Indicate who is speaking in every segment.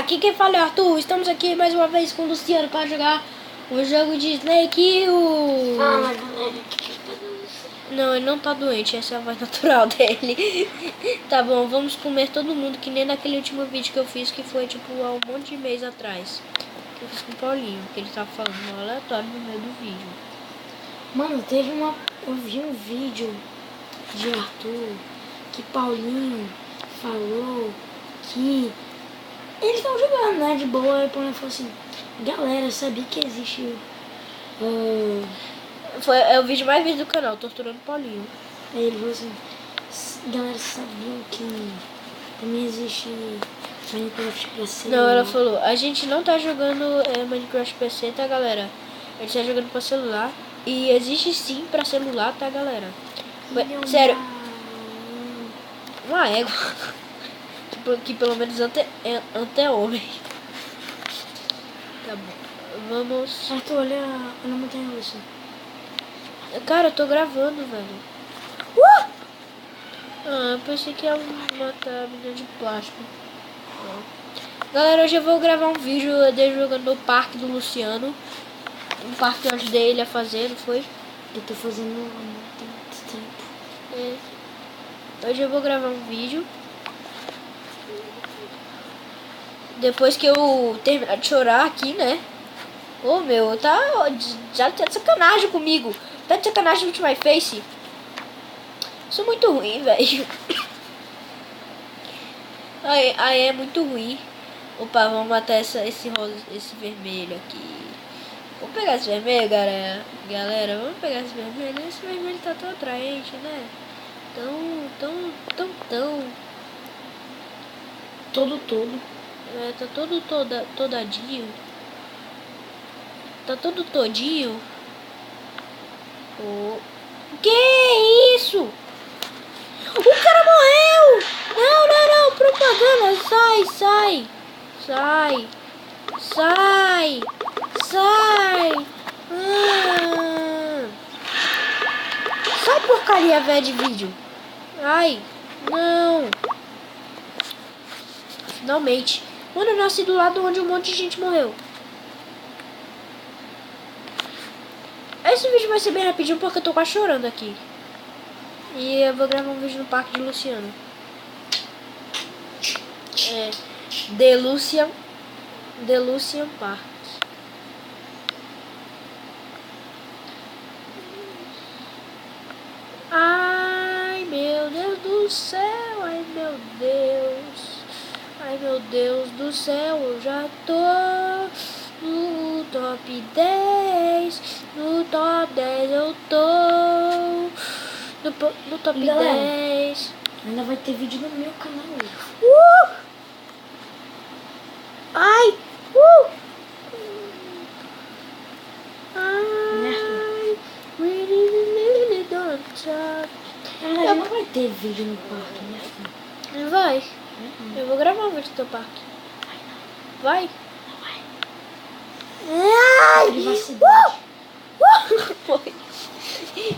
Speaker 1: aqui quem fala é Arthur. Estamos aqui mais uma vez com o Luciano para jogar um jogo de Snake Hill. Não, ele não tá doente, essa é a voz natural dele. Tá bom, vamos comer todo mundo, que nem naquele último vídeo que eu fiz, que foi tipo há um monte de mês atrás. Que eu fiz com o Paulinho, que ele tava falando no aleatório no meio do vídeo.
Speaker 2: Mano, eu vi um vídeo de Arthur que Paulinho falou que eles estão jogando, né, de boa. Aí o Paulinho falou assim: galera, sabia que existe
Speaker 1: É o vídeo mais visto do canal, torturando o Paulinho.
Speaker 2: Aí ele falou assim: galera, sabiam que também existe Minecraft pra celular?
Speaker 1: Não, ela falou, a gente não tá jogando Minecraft PC, tá, galera? A gente tá jogando pra celular. E existe sim pra celular, tá, galera? Sério, uma égua. Que pelo menos ante homem. Tá bom, vamos.
Speaker 2: Arthur, olha a montanha russa.
Speaker 1: Cara, eu tô gravando, velho. Ah, eu pensei que ia matar a menina de plástico. Galera, hoje eu vou gravar um vídeo dele jogando no parque do Luciano. Um parque que eu ajudei ele a fazer, não foi?
Speaker 2: Eu tô fazendo há muito tempo.
Speaker 1: Hoje eu vou gravar um vídeo. Depois que eu terminar de chorar aqui, né? Ô meu, já tá de sacanagem comigo. Tá de sacanagem with my face. Sou muito ruim, velho. Aí é muito ruim. Opa, vamos matar esse vermelho aqui. Vamos pegar esse vermelho, galera. Vamos pegar esse vermelho. Esse vermelho tá tão atraente, né?
Speaker 2: Todo.
Speaker 1: Tá todo todadinho. Tá todo todinho. Oh. Que isso? O cara morreu! Não, propaganda. Sai. Sai, porcaria velha de vídeo. Ai, não. Finalmente. Mano, eu nasci do lado onde um monte de gente morreu. Esse vídeo vai ser bem rapidinho porque eu tô quase chorando aqui. E eu vou gravar um vídeo no parque de Luciano. The Lucian Park. Ai, meu Deus do céu. Ai, meu Deus do céu. Eu já tô no top 10. No top 10 eu tô. No top 10.
Speaker 2: Ainda vai ter vídeo no meu canal hoje.
Speaker 1: Ai! Really don't talk.
Speaker 2: Não vai ter vídeo no parque, né?
Speaker 1: Não vai. Eu vou gravar um vídeo do teu parque. Vai?
Speaker 2: Privacidade.
Speaker 1: Foi.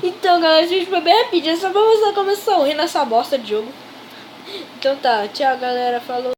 Speaker 1: Então, galera, esse vídeo foi bem rapidinho. Só pra você começar a rir nessa bosta de jogo. Então tá, tchau, galera. Falou.